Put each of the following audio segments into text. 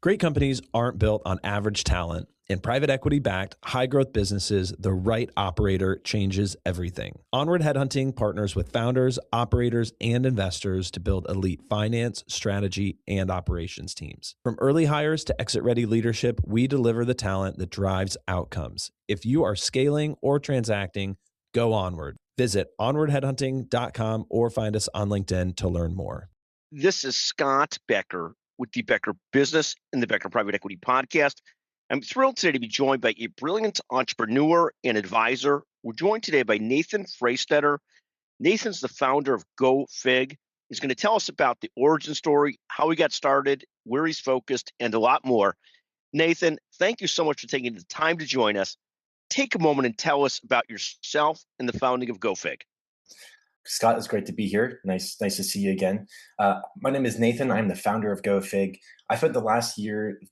Great companies aren't built on average talent. In private equity backed, high growth businesses, the right operator changes everything. Onward Headhunting partners with founders, operators, and investors to build elite finance, strategy, and operations teams. From early hires to exit ready leadership, we deliver the talent that drives outcomes. If you are scaling or transacting, go onward. Visit onwardheadhunting.com or find us on LinkedIn to learn more. This is Scott Becker with the Becker Business and the Becker Private Equity Podcast. I'm thrilled today to be joined by a brilliant entrepreneur and advisor. We're joined today by Nathan Freystaetter. Nathan's the founder of GoFig. He's going to tell us about the origin story, how he got started, where he's focused, and a lot more. Nathan, thank you so much for taking the time to join us. Take a moment and tell us about yourself and the founding of GoFig. Scott, it's great to be here. Nice to see you again. My name is Nathan. I'm the founder of GoFig. I spent the last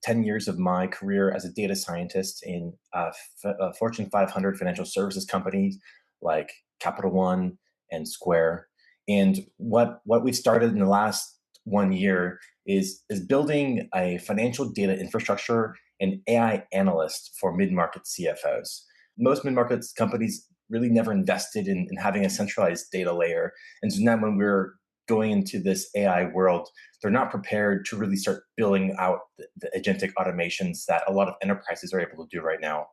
10 years of my career as a data scientist in Fortune 500 financial services companies like Capital One and Square. And what we've started in the last 1 year is building a financial data infrastructure and AI analyst for mid-market CFOs. Most mid-market companies really never invested in having a centralized data layer. And so now when we're going into this AI world, they're not prepared to really start building out the agentic automations that a lot of enterprises are able to do right now.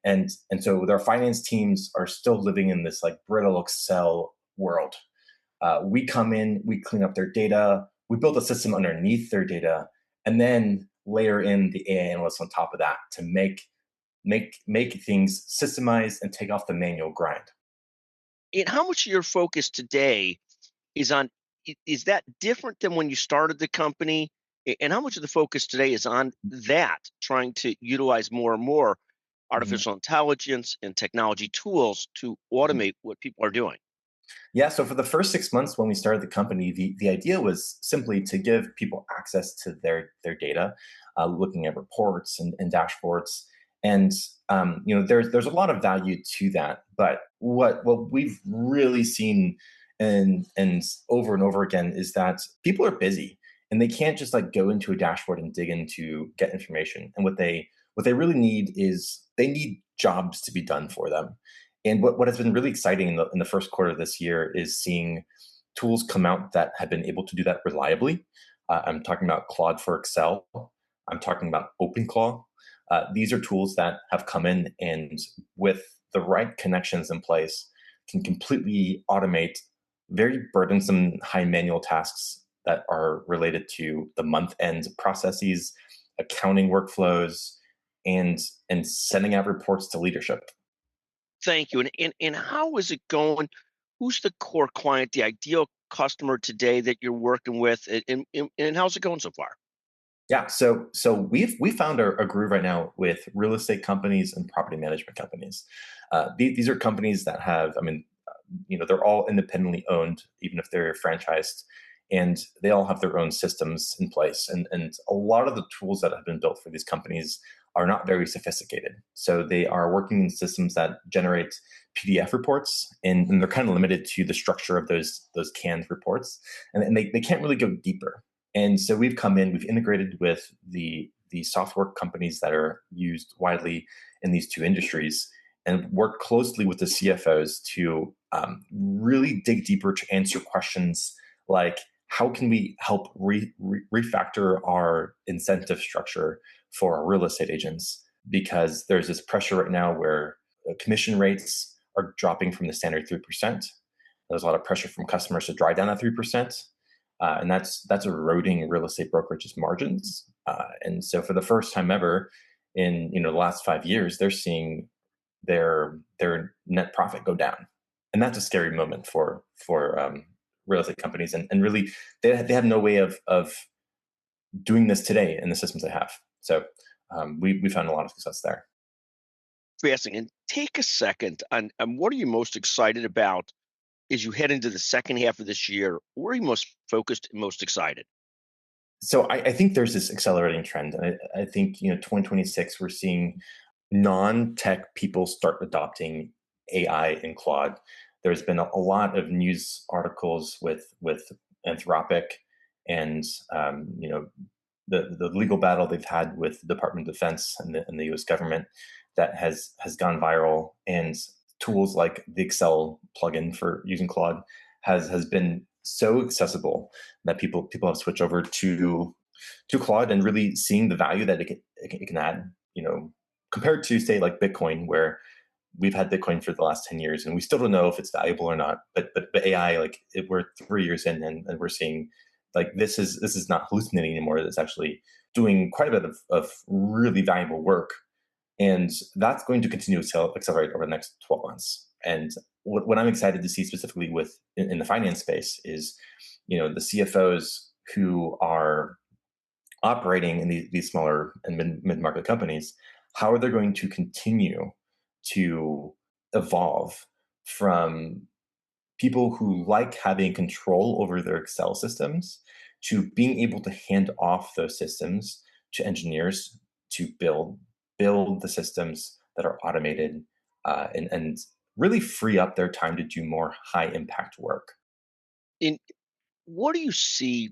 And so their finance teams are still living in this like brittle Excel world. We come in, we clean up their data, we build a system underneath their data, and then layer in the AI analysts on top of that to make things systemized and take off the manual grind. And how much of your focus today is that different than when you started the company? And how much of the focus today is on that, trying to utilize more and more artificial intelligence and technology tools to automate what people are doing? Yeah, so for the first 6 months when we started the company, the idea was simply to give people access to their data, looking at reports and dashboards. And there's a lot of value to that. But what we've really seen and over again is that people are busy and they can't just like go into a dashboard and dig in to get information. And what they really need is they need jobs to be done for them. And what has been really exciting in the first quarter of this year is seeing tools come out that have been able to do that reliably. I'm talking about Claude for Excel. I'm talking about OpenClaw. These are tools that have come in and with the right connections in place can completely automate very burdensome high manual tasks that are related to the month-end processes, accounting workflows, and sending out reports to leadership. Thank you. And how is it going? Who's the core client, the ideal customer today that you're working with, and how's it going so far? Yeah, so we found a groove right now with real estate companies and property management companies. These are companies that have, they're all independently owned, even if they're franchised, and they all have their own systems in place. And a lot of the tools that have been built for these companies are not very sophisticated. So they are working in systems that generate PDF reports, and they're kind of limited to the structure of those canned reports, and they can't really go deeper. And so we've come in, we've integrated with the software companies that are used widely in these two industries and worked closely with the CFOs to really dig deeper to answer questions like, how can we help refactor our incentive structure for our real estate agents? Because there's this pressure right now where commission rates are dropping from the standard 3%. There's a lot of pressure from customers to drive down that 3%. And that's eroding real estate brokerage's margins. And so for the first time ever in the last 5 years, they're seeing their net profit go down. And that's a scary moment for real estate companies. And really, they have no way of doing this today in the systems they have. So we found a lot of success there. Fascinating. And take a second on what are you most excited about as you head into the second half of this year? Where are you most focused and most excited? So I think there's this accelerating trend. And I think 2026, we're seeing non-tech people start adopting AI and Claude. There's been a lot of news articles with Anthropic and the legal battle they've had with the Department of Defense and the U.S. government that has gone viral, and tools like the Excel plugin for using Claude has been so accessible that people have switched over to Claude and really seeing the value that it can add. Compared to say like Bitcoin, where we've had Bitcoin for the last 10 years and we still don't know if it's valuable or not. But AI, we're 3 years in, and we're seeing like this is not hallucinating anymore. It's actually doing quite a bit of really valuable work. And that's going to continue to accelerate over the next 12 months. And what I'm excited to see specifically in the finance space is, the CFOs who are operating in these smaller and mid-market companies, how are they going to continue to evolve from people who like having control over their Excel systems to being able to hand off those systems to engineers to build the systems that are automated, and really free up their time to do more high impact work. In what do you see?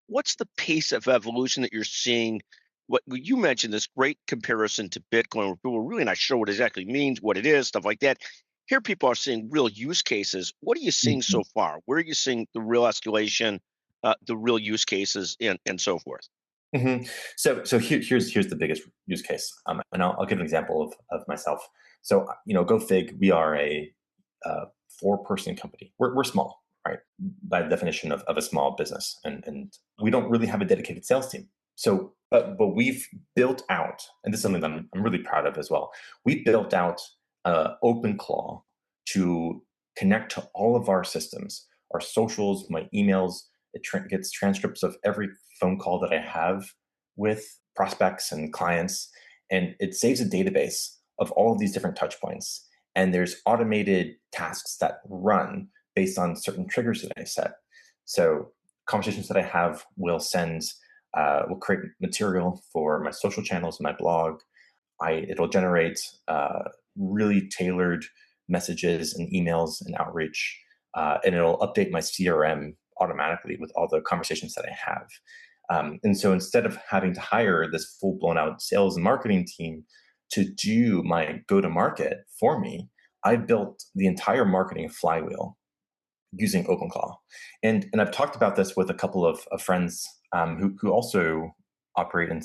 What's the pace of evolution that you're seeing? What you mentioned, this great comparison to Bitcoin, where people are really not sure what it exactly means, what it is, stuff like that. Here, people are seeing real use cases. What are you seeing Mhm. so far? Where are you seeing the real escalation, the real use cases, and so forth? Mhm. So here's the biggest use case, and I'll give an example of myself. So Go Fig, we are a 4-person company. We're small, right? By the definition of a small business, and we don't really have a dedicated sales team. So, but we've built out, and this is something that I'm really proud of as well. We built out OpenClaw to connect to all of our systems, our socials, my emails. It gets transcripts of every phone call that I have with prospects and clients, and it saves a database of all of these different touch points. And there's automated tasks that run based on certain triggers that I set. So conversations that I have will create material for my social channels and my blog. It'll generate really tailored messages and emails and outreach, and it'll update my CRM automatically with all the conversations that I have. And so instead of having to hire this full blown out sales and marketing team to do my go to market for me, I built the entire marketing flywheel using OpenClaw. And I've talked about this with a couple of friends, who also operate in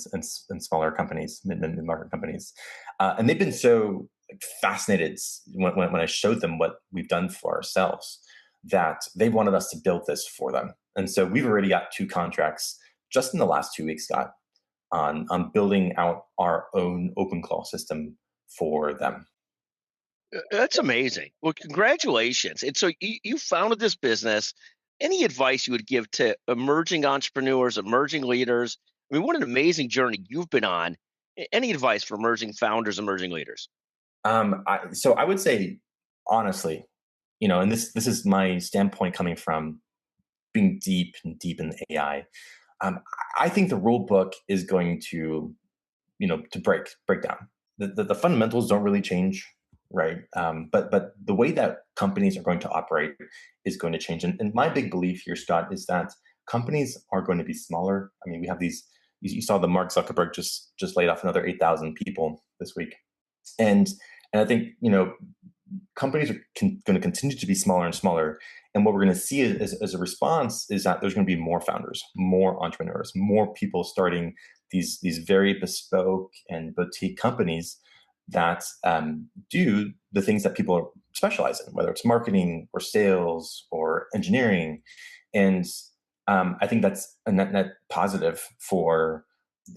smaller companies, mid-market companies. And they've been so fascinated when I showed them what we've done for ourselves, that they wanted us to build this for them. And so we've already got 2 contracts just in the last 2 weeks, Scott, on building out our own OpenClaw system for them. That's amazing. Well, congratulations. And so you founded this business. Any advice you would give to emerging entrepreneurs, emerging leaders? I mean, what an amazing journey you've been on. Any advice for emerging founders, emerging leaders? So I would say, honestly, and this is my standpoint coming from being deep in AI. Um, I think the rule book is going to break down. The fundamentals don't really change, right? But the way that companies are going to operate is going to change. And my big belief here, Scott, is that companies are going to be smaller. I mean, we have these. You saw the Mark Zuckerberg just laid off another 8,000 people this week, and I think companies are going to continue to be smaller and smaller. And what we're going to see as a response is that there's going to be more founders, more entrepreneurs, more people starting these very bespoke and boutique companies that do the things that people specialize in, whether it's marketing or sales or engineering. And I think that's a net positive for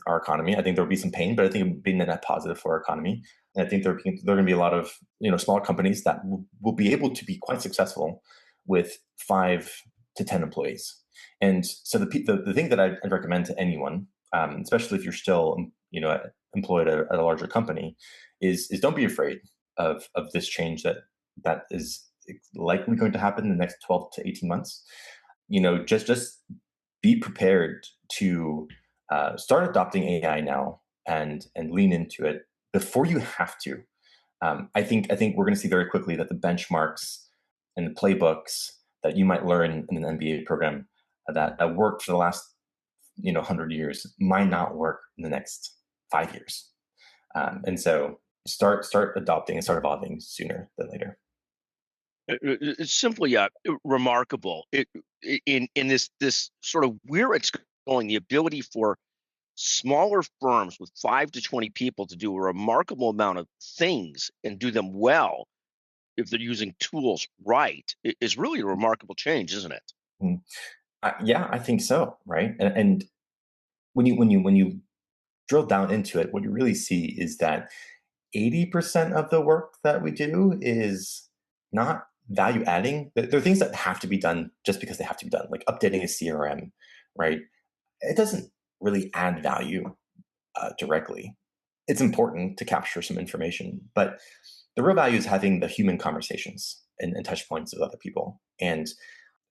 our economy. I think there'll be some pain, but I think it'll be net positive for our economy. And I think there are going to be a lot of smaller companies that will be able to be quite successful with 5 to 10 employees. And so the thing that I'd recommend to anyone, especially if you're still employed at a larger company, is don't be afraid of this change that is likely going to happen in the next 12 to 18 months. Just be prepared to start adopting AI now and lean into it before you have to. I think we're going to see very quickly that the benchmarks and the playbooks that you might learn in an MBA program that worked for the last 100 years might not work in the next 5 years. And so start adopting and start evolving sooner than later. It's simply remarkable. In this sort of where it's going, the ability for smaller firms with 5 to 20 people to do a remarkable amount of things and do them well if they're using tools right is really a remarkable change, isn't it? Mm. Yeah, I think so. Right. And when you drill down into it, what you really see is that 80% of the work that we do is not value adding. There are things that have to be done just because they have to be done, like updating a CRM, right? It doesn't really add value directly. It's important to capture some information, but the real value is having the human conversations and touch points with other people. And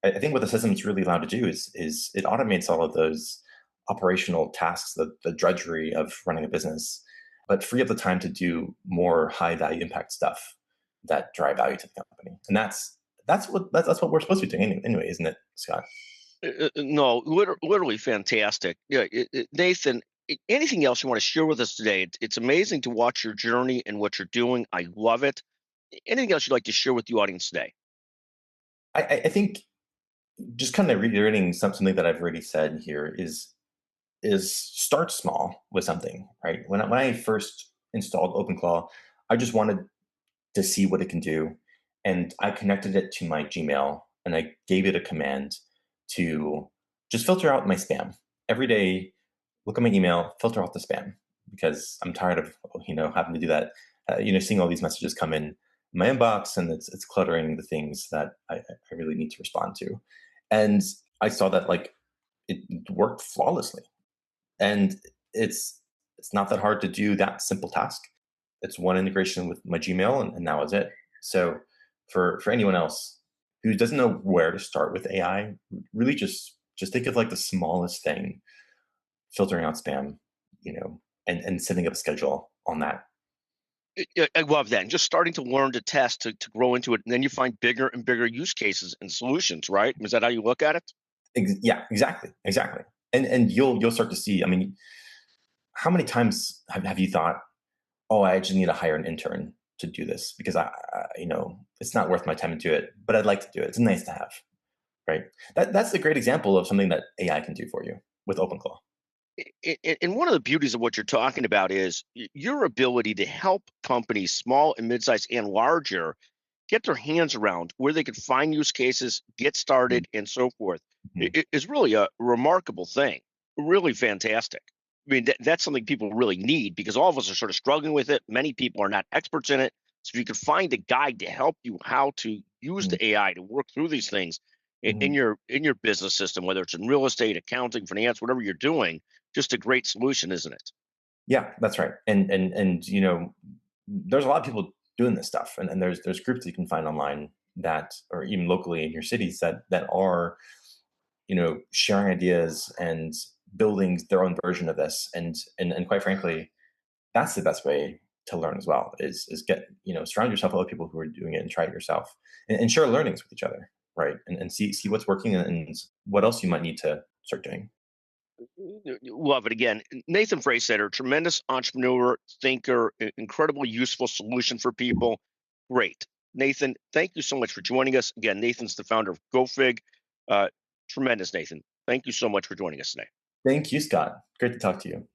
I think what the system's really allowed to do is it automates all of those operational tasks, the drudgery of running a business, but free up the time to do more high value impact stuff that drive value to the company. And that's what we're supposed to be doing anyway, isn't it, Scott? No, literally fantastic. Yeah, Nathan. Anything else you want to share with us today? It's amazing to watch your journey and what you're doing. I love it. Anything else you'd like to share with the audience today? I think just kind of reiterating something that I've already said here is start small with something, right? When I first installed OpenClaw, I just wanted to see what it can do. And I connected it to my Gmail and I gave it a command to just filter out my spam. Every day, look at my email, filter out the spam because I'm tired of having to do that. Seeing all these messages come in my inbox and it's cluttering the things that I really need to respond to. And I saw that like it worked flawlessly. And it's not that hard to do that simple task. It's one integration with my Gmail, and now is it. So for anyone else who doesn't know where to start with AI, really just think of like the smallest thing, filtering out spam, and setting up a schedule on that. I love that. And just starting to learn to test to grow into it. And then you find bigger and bigger use cases and solutions, right? Is that how you look at it? Yeah, exactly. And you'll start to see. I mean, how many times have you thought, oh, I just need to hire an intern to do this because it's not worth my time to do it, but I'd like to do it. It's nice to have, right? That's a great example of something that AI can do for you with OpenClaw. And one of the beauties of what you're talking about is your ability to help companies, small and mid-sized and larger, get their hands around where they can find use cases, get started, and so forth. Mhm. Is really a remarkable thing. Really fantastic. I mean, that's something people really need because all of us are sort of struggling with it. Many people are not experts in it. So if you can find a guide to help you how to use Mhm. the AI to work through these things in Mhm. your business system, whether it's in real estate, accounting, finance, whatever you're doing, just a great solution, isn't it? Yeah, that's right. And there's a lot of people doing this stuff, and there's groups that you can find online that, or even locally in your cities that are sharing ideas and building their own version of this. And quite frankly, that's the best way to learn as well. Is get surround yourself with other people who are doing it and try it yourself, and share learnings with each other, right? And see what's working and what else you might need to start doing. Love it again. Nathan Freystaetter, tremendous entrepreneur, thinker, incredibly useful solution for people. Great. Nathan, thank you so much for joining us. Again, Nathan's the founder of GoFig. Uh, Tremendous, Nathan. Thank you so much for joining us today. Thank you, Scott. Great to talk to you.